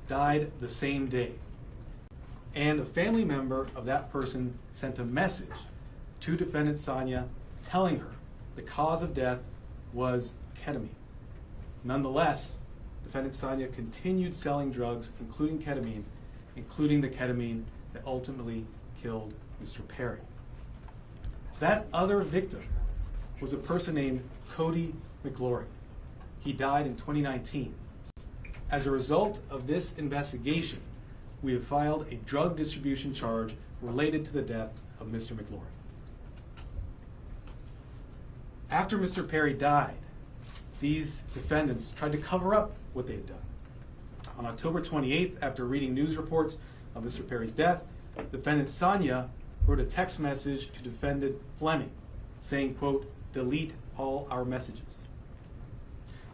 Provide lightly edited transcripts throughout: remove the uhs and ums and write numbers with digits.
died the same day. And a family member of that person sent a message to defendant Sonia telling her the cause of death was ketamine. Nonetheless, defendant Sonia continued selling drugs, including the ketamine that ultimately killed Mr. Perry. That other victim was a person named Cody McGlory. He died in 2019. As a result of this investigation, we have filed a drug distribution charge related to the death of Mr. McGlory. After Mr. Perry died, these defendants tried to cover up what they had done. On October 28th, after reading news reports of Mr. Perry's death, defendant Sonia wrote a text message to defendant Fleming saying, quote, "Delete all our messages."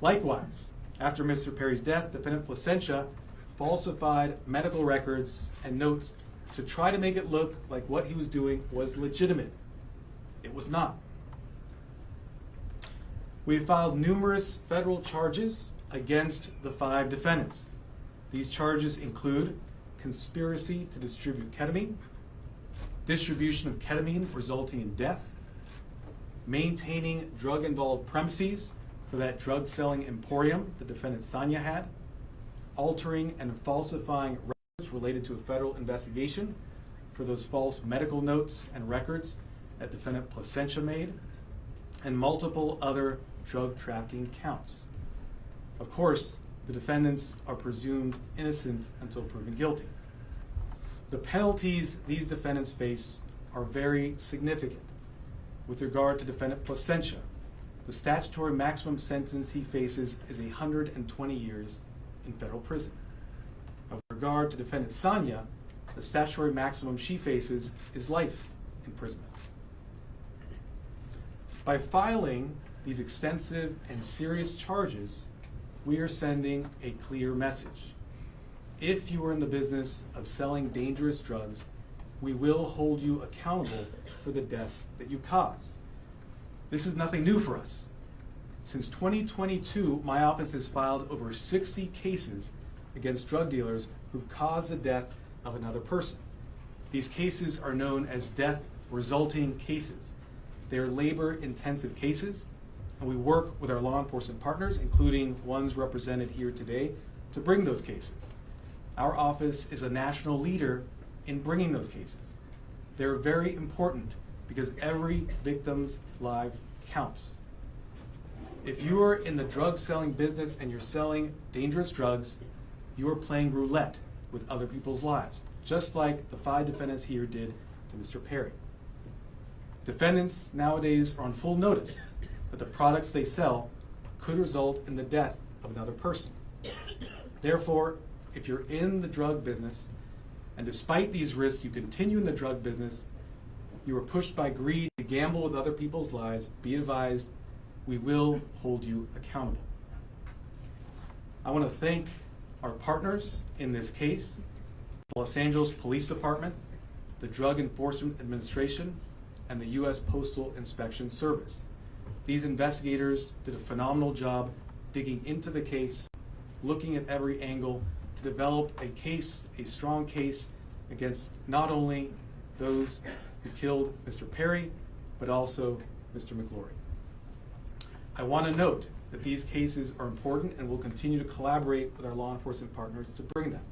Likewise, after Mr. Perry's death, defendant Placentia falsified medical records and notes to try to make it look like what he was doing was legitimate. It was not. We have filed numerous federal charges against the 5 defendants. These charges include conspiracy to distribute ketamine, distribution of ketamine resulting in death, maintaining drug-involved premises for that drug-selling emporium the defendant Sonia had, altering and falsifying records related to a federal investigation for those false medical notes and records that defendant Placentia made, and multiple other drug trafficking counts. Of course, the defendants are presumed innocent until proven guilty. The penalties these defendants face are very significant. With regard to defendant Placentia, the statutory maximum sentence he faces is 120 years in federal prison. With regard to defendant Sonia, the statutory maximum she faces is life imprisonment. By filing these extensive and serious charges, we are sending a clear message. If you are in the business of selling dangerous drugs, we will hold you accountable for the deaths that you cause. This is nothing new for us. Since 2022, my office has filed over 60 cases against drug dealers who've caused the death of another person. These cases are known as death resulting cases. They are labor-intensive cases, and we work with our law enforcement partners, including ones represented here today, to bring those cases. Our office is a national leader in bringing those cases. They're very important because every victim's life counts. If you are in the drug selling business and you're selling dangerous drugs, you are playing roulette with other people's lives, just like the 5 defendants here did to Mr. Perry. Defendants nowadays are on full notice that the products they sell could result in the death of another person. Therefore, if you're in the drug business, and despite these risks you continue in the drug business, you are pushed by greed to gamble with other people's lives, be advised, we will hold you accountable. I want to thank our partners in this case, the Los Angeles Police Department, the Drug Enforcement Administration, and the U.S. Postal Inspection Service. These investigators did a phenomenal job digging into the case, looking at every angle to develop a case, a strong case, against not only those who killed Mr. Perry, but also Mr. McGlory. I want to note that these cases are important and we'll continue to collaborate with our law enforcement partners to bring them,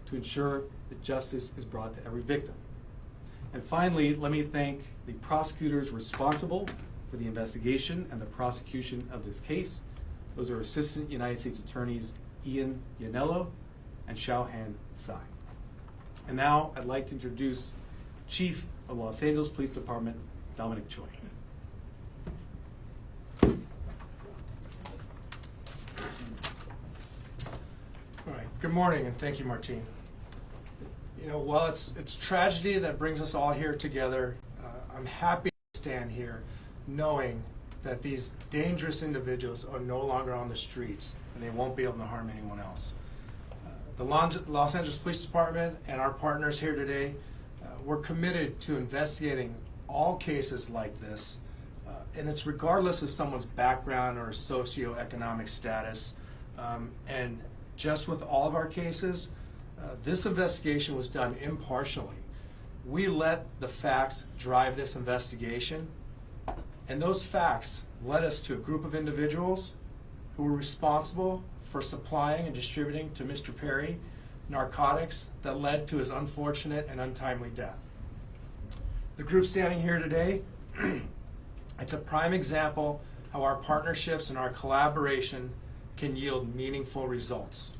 to ensure that justice is brought to every victim. And finally, let me thank the prosecutors responsible for the investigation and the prosecution of this case. Those are Assistant United States Attorneys Ian Yanello and Xiaohan Tsai. And now I'd like to introduce Chief of Los Angeles Police Department, Dominic Choi. All right, good morning and thank you, Martine. You know, while it's tragedy that brings us all here together, I'm happy to stand here knowing that these dangerous individuals are no longer on the streets and they won't be able to harm anyone else. The Los Angeles Police Department and our partners here today, we're committed to investigating all cases like this, and it's regardless of someone's background or socioeconomic status. And just with all of our cases, This investigation was done impartially. We let the facts drive this investigation, and those facts led us to a group of individuals who were responsible for supplying and distributing to Mr. Perry narcotics that led to his unfortunate and untimely death. The group standing here today, it's a prime example how our partnerships and our collaboration can yield meaningful results.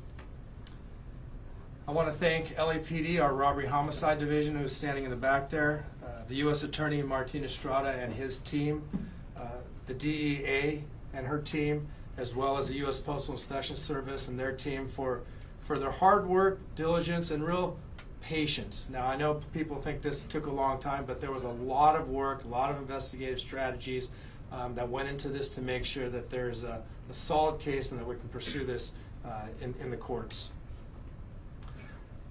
I want to thank LAPD, our Robbery Homicide Division, who's standing in the back there, the U.S. Attorney Martin Estrada and his team, the DEA and her team, as well as the U.S. Postal Inspection Service and their team for their hard work, diligence, and real patience. Now, I know people think this took a long time, but there was a lot of work, a lot of investigative strategies that went into this to make sure that there's a solid case and that we can pursue this in the courts.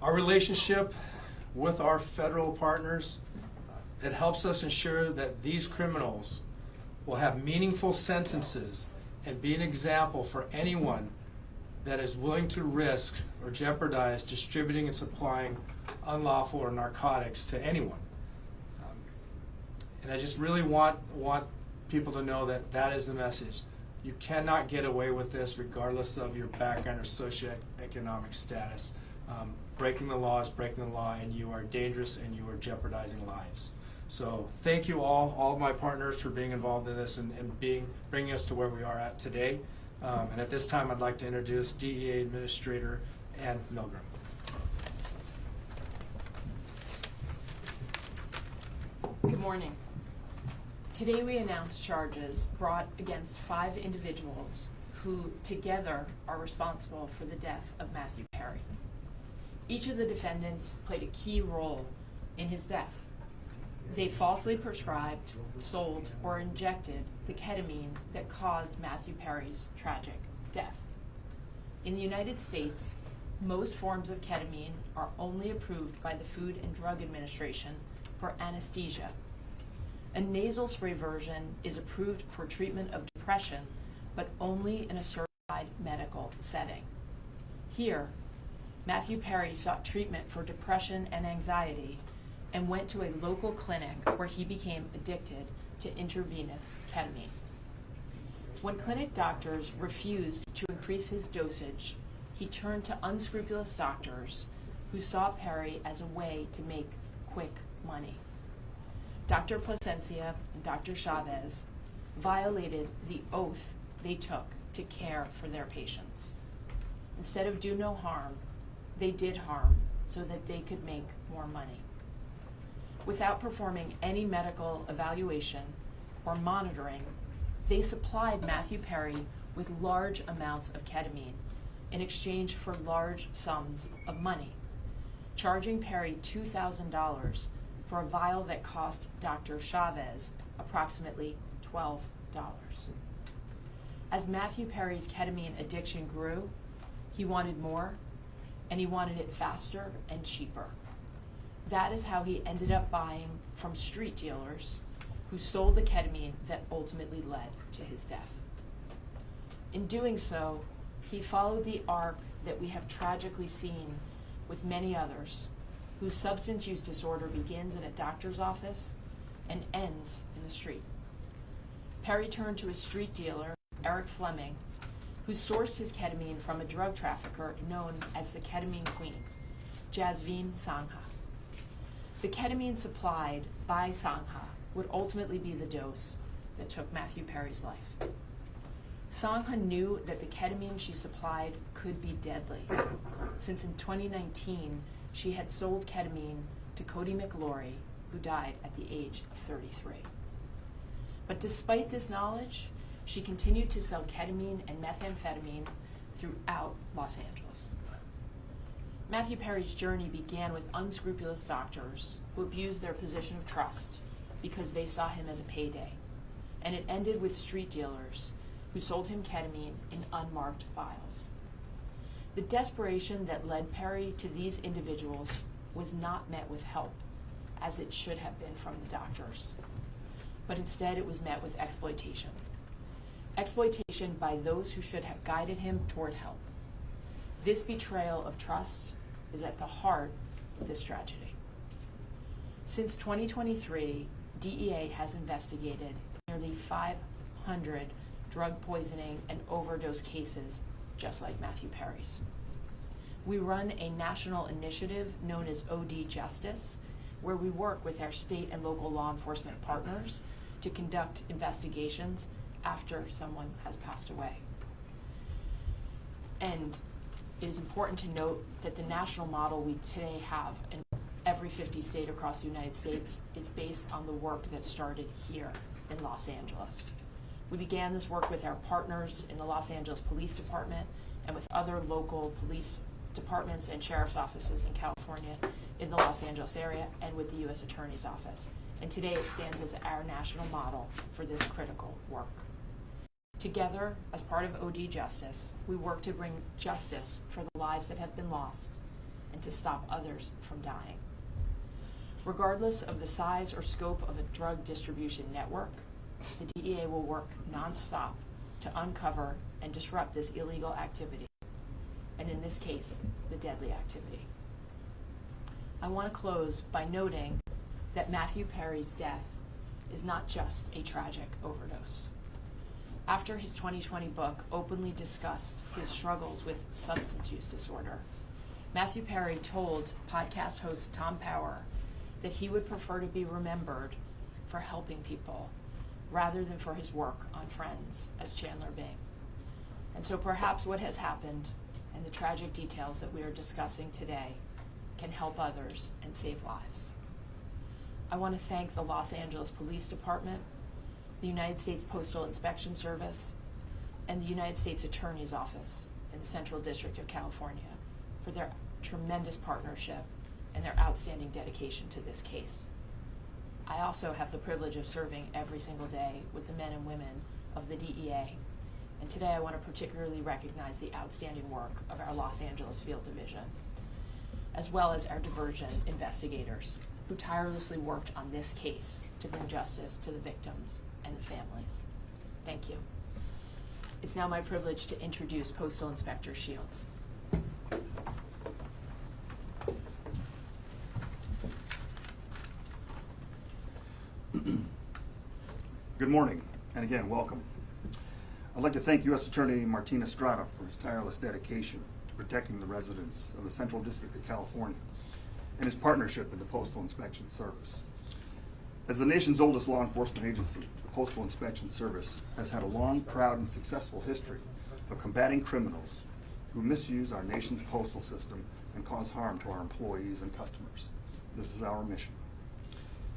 Our relationship with our federal partners, it helps us ensure that these criminals will have meaningful sentences and be an example for anyone that is willing to risk or jeopardize distributing and supplying unlawful or narcotics to anyone. And I just really want people to know that that is the message. You cannot get away with this regardless of your background or socioeconomic status. Breaking the law is breaking the law, and you are dangerous and you are jeopardizing lives. So thank you all of my partners for being involved in this and bringing us to where we are at today. And at this time, I'd like to introduce DEA Administrator Ann Milgram. Good morning. Today we announced charges brought against 5 individuals who together are responsible for the death of Matthew Perry. Each of the defendants played a key role in his death. They falsely prescribed, sold, or injected the ketamine that caused Matthew Perry's tragic death. In the United States, most forms of ketamine are only approved by the Food and Drug Administration for anesthesia. A nasal spray version is approved for treatment of depression, but only in a certified medical setting. Here, Matthew Perry sought treatment for depression and anxiety and went to a local clinic where he became addicted to intravenous ketamine. When clinic doctors refused to increase his dosage, he turned to unscrupulous doctors who saw Perry as a way to make quick money. Dr. Plasencia and Dr. Chavez violated the oath they took to care for their patients. Instead of do no harm, they did harm so that they could make more money. Without performing any medical evaluation or monitoring, they supplied Matthew Perry with large amounts of ketamine in exchange for large sums of money, charging Perry $2,000 for a vial that cost Dr. Chavez approximately $12. As Matthew Perry's ketamine addiction grew, he wanted more, and he wanted it faster and cheaper. That is how he ended up buying from street dealers who sold the ketamine that ultimately led to his death. In doing so, he followed the arc that we have tragically seen with many others, whose substance use disorder begins in a doctor's office and ends in the street. Perry turned to a street dealer, Eric Fleming, who sourced his ketamine from a drug trafficker known as the Ketamine Queen, Jasveen Sangha. The ketamine supplied by Sangha would ultimately be the dose that took Matthew Perry's life. Sangha knew that the ketamine she supplied could be deadly, since in 2019 she had sold ketamine to Cody McLaury, who died at the age of 33. But despite this knowledge, she continued to sell ketamine and methamphetamine throughout Los Angeles. Matthew Perry's journey began with unscrupulous doctors who abused their position of trust because they saw him as a payday, and it ended with street dealers who sold him ketamine in unmarked vials. The desperation that led Perry to these individuals was not met with help, as it should have been from the doctors, but instead it was met with exploitation. Exploitation by those who should have guided him toward help. This betrayal of trust is at the heart of this tragedy. Since 2023, DEA has investigated nearly 500 drug poisoning and overdose cases just like Matthew Perry's. We run a national initiative known as OD Justice, where we work with our state and local law enforcement partners to conduct investigations after someone has passed away. And it is important to note that the national model we today have in every 50 state across the United States is based on the work that started here in Los Angeles. We began this work with our partners in the Los Angeles Police Department and with other local police departments and sheriff's offices in California, in the Los Angeles area, and with the U.S. Attorney's Office. And today it stands as our national model for this critical work. Together, as part of OD Justice, we work to bring justice for the lives that have been lost and to stop others from dying. Regardless of the size or scope of a drug distribution network, the DEA will work nonstop to uncover and disrupt this illegal activity, and in this case, the deadly activity. I want to close by noting that Matthew Perry's death is not just a tragic overdose. After his 2020 book openly discussed his struggles with substance use disorder, Matthew Perry told podcast host Tom Power that he would prefer to be remembered for helping people rather than for his work on Friends as Chandler Bing. And so perhaps what has happened and the tragic details that we are discussing today can help others and save lives. I want to thank the Los Angeles Police Department, the United States Postal Inspection Service, and the United States Attorney's Office in the Central District of California for their tremendous partnership and their outstanding dedication to this case. I also have the privilege of serving every single day with the men and women of the DEA, and today I want to particularly recognize the outstanding work of our Los Angeles Field Division, as well as our diversion investigators who tirelessly worked on this case to bring justice to the victims and the families. Thank you. It's now my privilege to introduce Postal Inspector Shields. Good morning, and again, welcome. I'd like to thank U.S. Attorney Martin Estrada for his tireless dedication to protecting the residents of the Central District of California and his partnership with the Postal Inspection Service. As the nation's oldest law enforcement agency, the Postal Inspection Service has had a long, proud, and successful history of combating criminals who misuse our nation's postal system and cause harm to our employees and customers. This is our mission.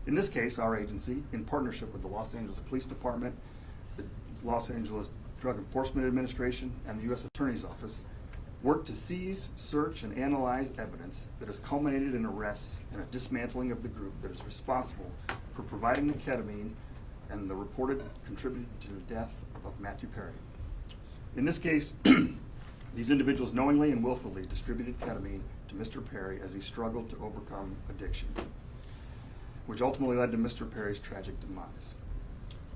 In this case, our agency, in partnership with the Los Angeles Police Department, the Los Angeles Drug Enforcement Administration, and the U.S. Attorney's Office, worked to seize, search, and analyze evidence that has culminated in arrests and a dismantling of the group that is responsible for providing the ketamine and the reported contributed to the death of Matthew Perry. In this case, these individuals knowingly and willfully distributed ketamine to Mr. Perry as he struggled to overcome addiction, which ultimately led to Mr. Perry's tragic demise.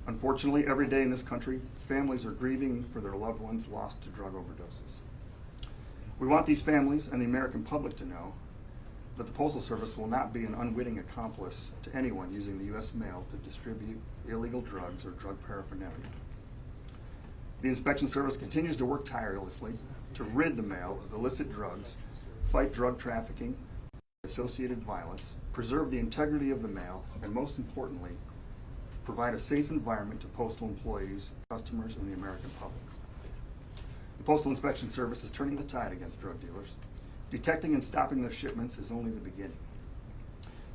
Unfortunately, every day in this country, families are grieving for their loved ones lost to drug overdoses. We want these families and the American public to know that the Postal Service will not be an unwitting accomplice to anyone using the U.S. mail to distribute illegal drugs or drug paraphernalia. The Inspection Service continues to work tirelessly to rid the mail of illicit drugs, fight drug trafficking, associated violence, preserve the integrity of the mail, and most importantly, provide a safe environment to postal employees, customers, and the American public. The Postal Inspection Service is turning the tide against drug dealers. Detecting and stopping their shipments is only the beginning.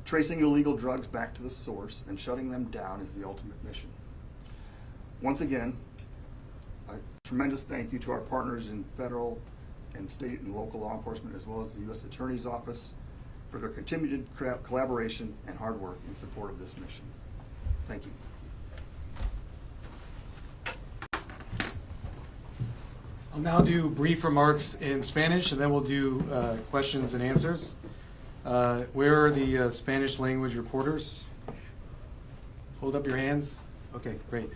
Tracing illegal drugs back to the source and shutting them down is the ultimate mission. Once again, a tremendous thank you to our partners in federal and state and local law enforcement, as well as the U.S. Attorney's Office, for their continued collaboration and hard work in support of this mission. Thank you. I'll now do brief remarks in Spanish, and then we'll do questions and answers. Where are the Spanish language reporters? Hold up your hands. Okay, great.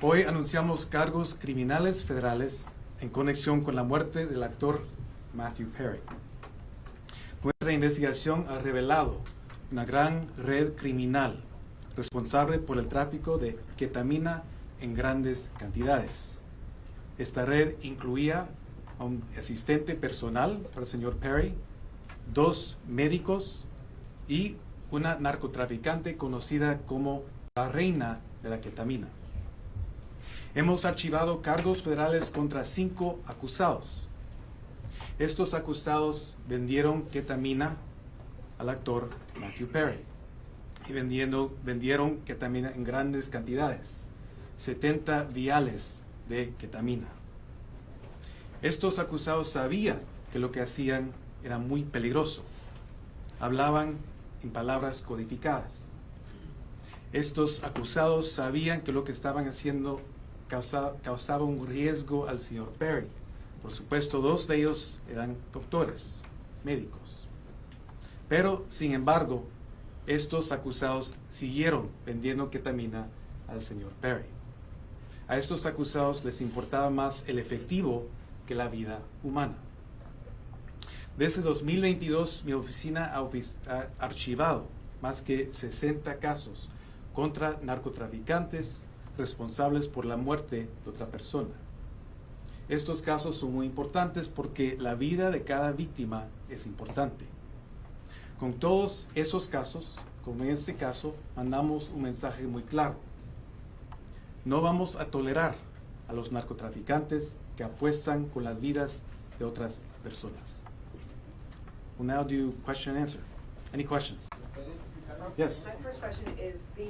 Hoy anunciamos cargos criminales federales en conexión con la muerte del actor Matthew Perry. Nuestra investigación ha revelado una gran red criminal responsable por el tráfico de ketamina en grandes cantidades. Esta red incluía a un asistente personal para el señor Perry, 2 médicos y una narcotraficante conocida como la reina de la ketamina. Hemos archivado cargos federales contra 5 acusados. Estos acusados vendieron ketamina al actor Matthew Perry y vendieron ketamina en grandes cantidades, 70 viales de ketamina. Estos acusados sabían que lo que hacían era muy peligroso. Hablaban en palabras codificadas. Estos acusados sabían que lo que estaban haciendo causaba un riesgo al señor Perry. Por supuesto, 2 de ellos eran doctores, médicos. Pero, sin embargo, estos acusados siguieron vendiendo ketamina al señor Perry. A estos acusados les importaba más el efectivo que la vida humana. Desde 2022, mi oficina ha archivado más que 60 casos contra narcotraficantes responsables por la muerte de otra persona. Estos casos son muy importantes porque la vida de cada víctima es importante. Con todos esos casos, como en este caso, mandamos un mensaje muy claro. No vamos a tolerar a los narcotraficantes que apuestan con las vidas de otras personas. We'll now do question and answer. Any questions? Yes. My first question is, the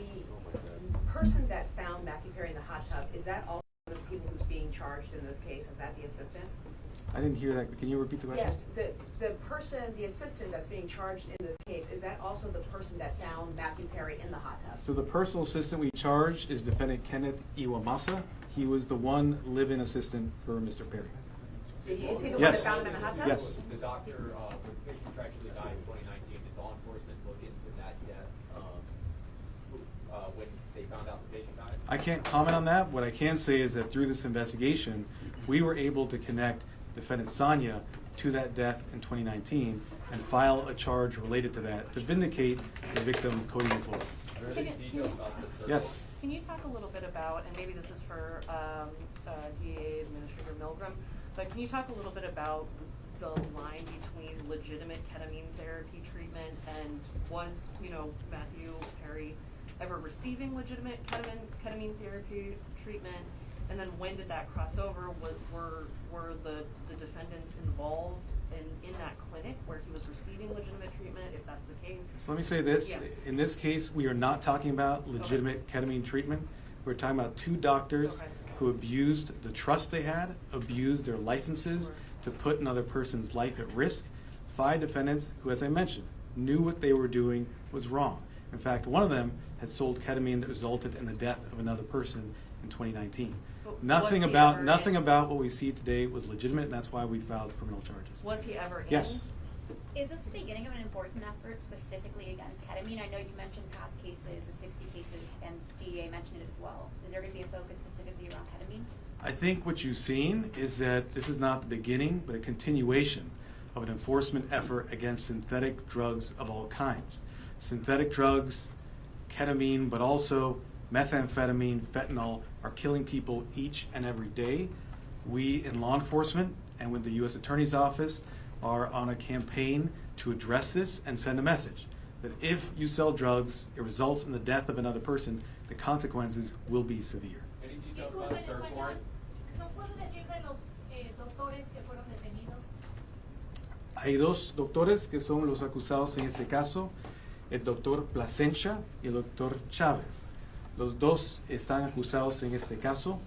person that found Matthew Perry in the hot tub, is that also one of the people who's being charged in this case? Is that the assistant? I didn't hear that. Can you repeat the question? Yes, the person, the assistant that's being charged in this case, is that also the person that found Matthew Perry in the hot tub? So the personal assistant we charged is defendant Kenneth Iwamasa. He was the one live-in assistant for Mr. Perry. Is he the one that Yes. found him in the hot tub? Yes. The doctor, when the patient tragically died in 2019, did law enforcement look into that death when they found out the patient died? I can't comment on that. What I can say is that through this investigation, we were able to connect defendant Sanya to that death in 2019 and file a charge related to that to vindicate the victim, Cody McClure. Are there any details about the search? Yes. Can you talk a little bit about, and maybe this is for DA Administrator Milgram, but can you talk a little bit about the line between legitimate ketamine therapy treatment and was, Matthew Perry ever receiving legitimate ketamine therapy treatment? And then when did that cross over? Were the defendants involved in that clinic where he was receiving legitimate treatment, if that's the case? So let me say this. Yes. In this case, we are not talking about legitimate ketamine treatment. We're talking about 2 doctors Okay. who abused the trust they had, abused their licenses to put another person's life at risk. 5 defendants who, as I mentioned, knew what they were doing was wrong. In fact, one of them had sold ketamine that resulted in the death of another person in 2019. But Nothing was he about ever nothing in? about what we see today was legitimate, and that's why we filed criminal charges. Was he ever in? Yes. Is this the beginning of an enforcement effort specifically against ketamine? I know you mentioned past cases, the 60 cases, and DEA mentioned it as well. Is there going to be a focus specifically around ketamine? I think what you've seen is that this is not the beginning, but a continuation of an enforcement effort against synthetic drugs of all kinds. Synthetic drugs, ketamine, but also methamphetamine, fentanyl, are killing people each and every day. We in law enforcement and with the U.S. Attorney's Office are on a campaign to address this and send a message that if you sell drugs, it results in the death of another person, the consequences will be severe. Any details about the search warrant? ¿Nos puede decir de los doctores que fueron detenidos? Hay 2 doctores que son los acusados en este caso, el doctor Plasencia y el doctor Chávez. Los 2 están acusados en este caso.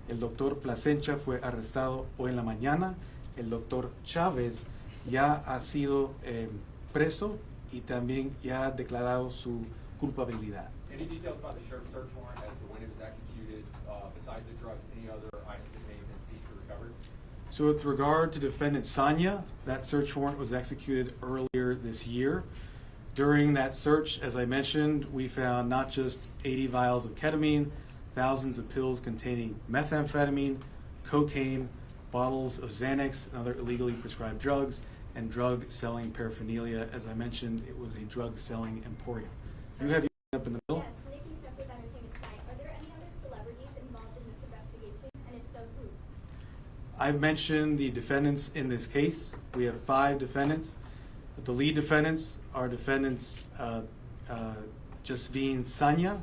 El doctor Plasencia fue arrestado hoy en la mañana. El doctor Chávez ya ha sido preso y también ya ha declarado su culpabilidad. Any details about the search warrant as to when it was executed, besides the drugs, any other items that may have been seized or recovered? So with regard to defendant Sanya, that search warrant was executed earlier this year. During that search, as I mentioned, we found not just 80 vials of ketamine, thousands of pills containing methamphetamine, cocaine, bottles of Xanax and other illegally prescribed drugs, and drug-selling paraphernalia. As I mentioned, it was a drug-selling emporium. You have your hand up in the middle. Yes, Nikki Smith with Entertainment Tonight. Are there any other celebrities involved in this investigation, and if so, who? I've mentioned the defendants in this case. We have 5 defendants. The lead defendants are defendants Josephine Sanya,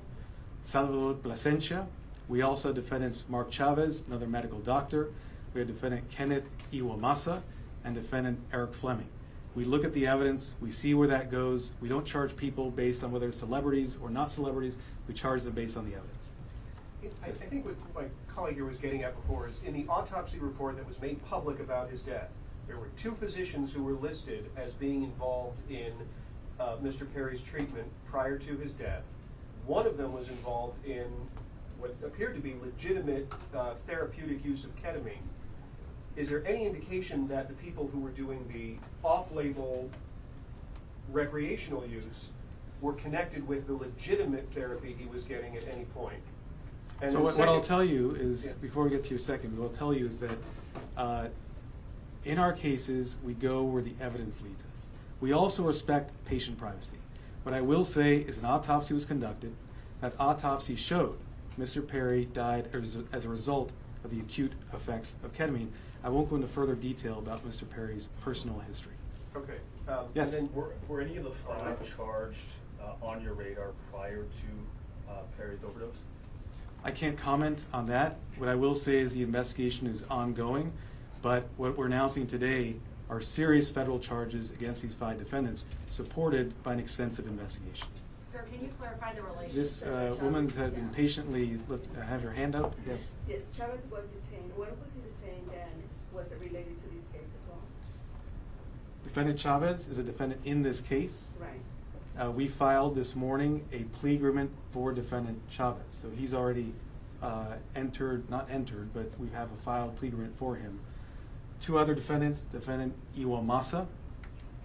Salvador Plasencia. We also have defendants Mark Chavez, another medical doctor. We have defendant Kenneth Iwamasa and defendant Eric Fleming. We look at the evidence, we see where that goes. We don't charge people based on whether they're celebrities or not celebrities. We charge them based on the evidence. I think what my colleague here was getting at before is in the autopsy report that was made public about his death, there were 2 physicians who were listed as being involved in Mr. Perry's treatment prior to his death. One of them was involved in what appeared to be legitimate therapeutic use of ketamine. Is there any indication that the people who were doing the off-label recreational use were connected with the legitimate therapy he was getting at any point? And So then what I'll second- tell you is, Yeah. before we get to your second, what I'll tell you is that in our cases, we go where the evidence leads us. We also respect patient privacy. What I will say is an autopsy was conducted. That autopsy showed Mr. Perry died as a result of the acute effects of ketamine. I won't go into further detail about Mr. Perry's personal history. Okay. Yes. And then Were any of the 5 charged on your radar prior to Perry's overdose? I can't comment on that. What I will say is the investigation is ongoing, but what we're announcing today are serious federal charges against these 5 defendants, supported by an extensive investigation. Sir, can you clarify the relationship? This woman had been patiently, have her hand up, yes. Yes, Chavez was detained. When was he detained, and was it related to this case as well? Defendant Chavez is a defendant in this case. Right. We filed this morning a plea agreement for defendant Chavez. So he's already not entered, but we have a filed plea agreement for him. 2 other defendants, defendant Iwamasa,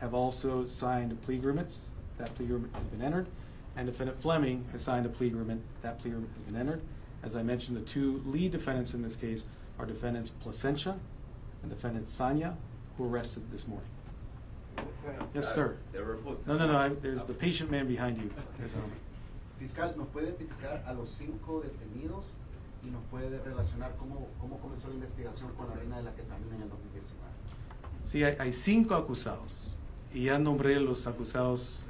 have also signed plea agreements. That plea agreement has been entered. And defendant Fleming has signed a plea agreement. That plea agreement has been entered. As I mentioned, the 2 lead defendants in this case are defendants Plasencia and defendant Sanya, who were arrested this morning. Yes, sir. There were reports. No, there's the patient man behind you. Fiscal, ¿nos puede identificar a los 5 detenidos y nos puede relacionar cómo comenzó la investigación con la reina de la ketamina en el 2019? Sí, hay 5 acusados y ya nombré los acusados.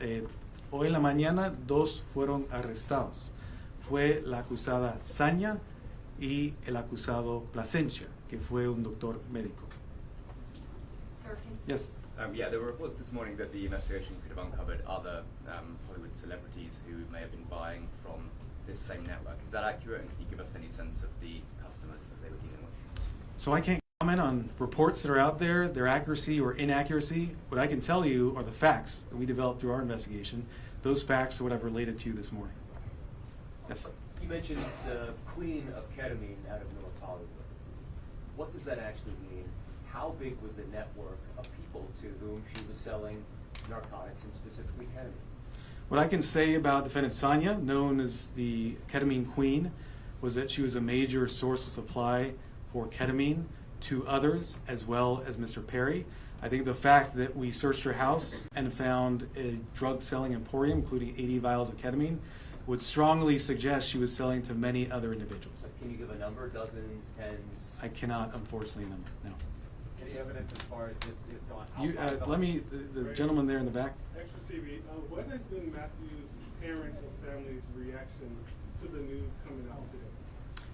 Hoy en la mañana 2 fueron arrestados. Fue la acusada Sanya y el acusado Plasencia, que fue un doctor médico. Sir, can Yes. Yeah, there were reports this morning that the investigation could have uncovered other Hollywood celebrities who may have been buying from this same network. Is that accurate? And can you give us any sense of the customers that they were dealing with? So I can't comment on reports that are out there, their accuracy or inaccuracy. What I can tell you are the facts that we developed through our investigation. Those facts are what I've related to you this morning. Yes. You mentioned the queen of ketamine out of North Hollywood. What does that actually mean? How big was the network of people to whom she was selling narcotics and specifically ketamine? What I can say about defendant Sanya, known as the ketamine queen, was that she was a major source of supply for ketamine to others, as well as Mr. Perry. I think the fact that we searched her house and found a drug-selling emporium, including 80 vials of ketamine, would strongly suggest she was selling to many other individuals. Can you give a number, dozens, tens? I cannot, unfortunately, number, no. Any evidence as far as this on how You, let me, the gentleman there in the back. Extra TV, what has been Matthew's parents or family's reaction to the news coming out today?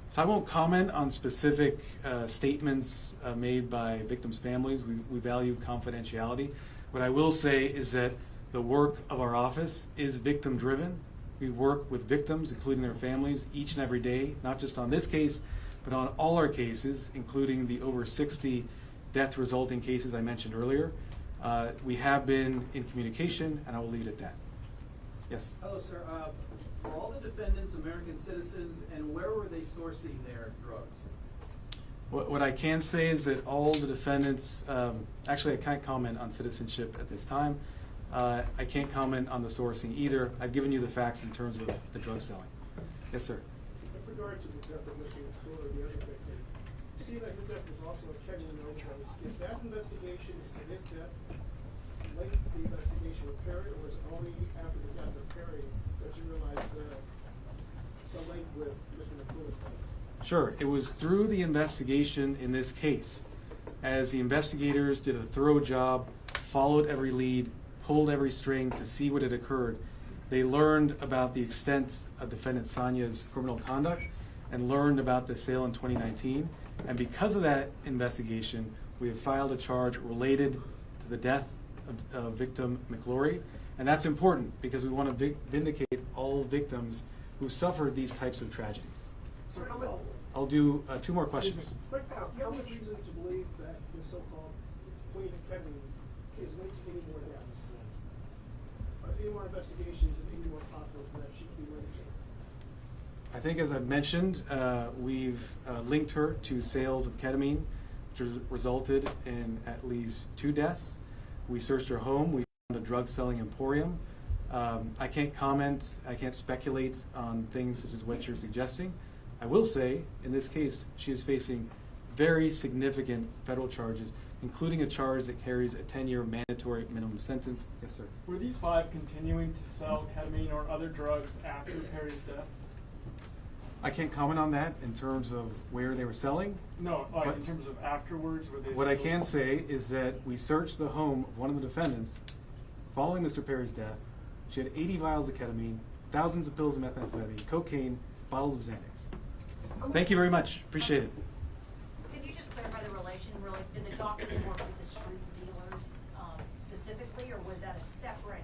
So I won't comment on specific statements made by victims' families. We value confidentiality. What I will say is that the work of our office is victim-driven. We work with victims, including their families, each and every day, not just on this case, but on all our cases, including the over 60 death-resulting cases I mentioned earlier. We have been in communication, and I will leave it at that. Yes? Hello, sir. Were all the defendants American citizens, and where were they sourcing their drugs? What I can say is that all the defendants, actually I can't comment on citizenship at this time. I can't comment on the sourcing either. I've given you the facts in terms of the drug selling. Yes, sir. With regard to the death of Mr. Mastura, the other victim, you see that his death was also a ketamine overdose. Is that investigation into his death late to the investigation with Perry, or was it only after the death of Perry that you realized the link with Mr. McCool's death? Sure, it was through the investigation in this case, as the investigators did a thorough job, followed every lead, pulled every string to see what had occurred. They learned about the extent of defendant Sonia's criminal conduct and learned about the sale in 2019. And because of that investigation, we have filed a charge related to the death of victim McLaurie. And that's important because we want to vindicate all victims who suffered these types of tragedies. So how much? I'll do 2 more questions. Quick, how much reason to believe that the so-called Queen of ketamine is linked to any more deaths? Any more investigations, is any more possible that she could be linked to? I think, as I've mentioned, we've linked her to sales of ketamine, which resulted in at least 2 deaths. We searched her home. We found a drug-selling emporium. I can't comment, I can't speculate on things such as what you're suggesting. I will say, in this case, she is facing very significant federal charges, including a charge that carries a 10-year mandatory minimum sentence. Yes, sir. Were these 5 continuing to sell ketamine or other drugs after Perry's death? I can't comment on that in terms of where they were selling. No, but in terms of afterwards, were they what I still- can say is that we searched the home of one of the defendants following Mr. Perry's death. She had 80 vials of ketamine, thousands of pills of methamphetamine, cocaine, bottles of Xanax. Thank you very much. Appreciate it. Could you just clarify the relation, really? Did the doctors work with the street dealers specifically, or was that a separate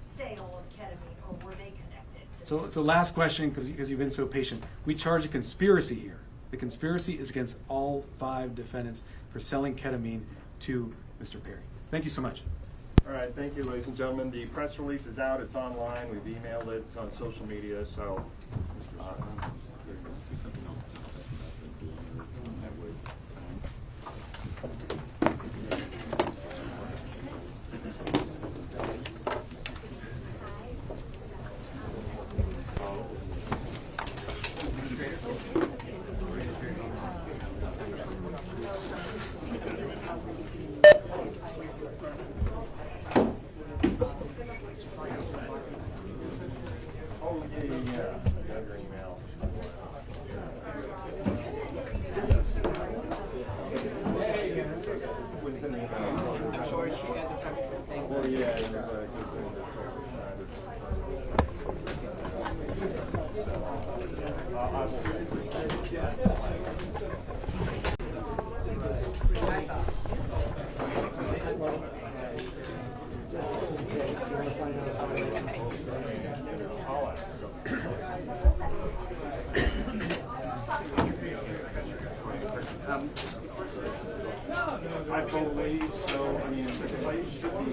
sale of ketamine, or were they connected to So last question, because you've been so patient. We charge a conspiracy here. The conspiracy is against all 5 defendants for selling ketamine to Mr. Perry. Thank you so much. All right, thank you, ladies and gentlemen. The press release is out. It's online. We've emailed it. It's on social media. So. Oh, yeah, your email. Was in the email. I'm sure you guys are trying to. Well, yeah, it was a good thing. I believe so. I mean, the place should be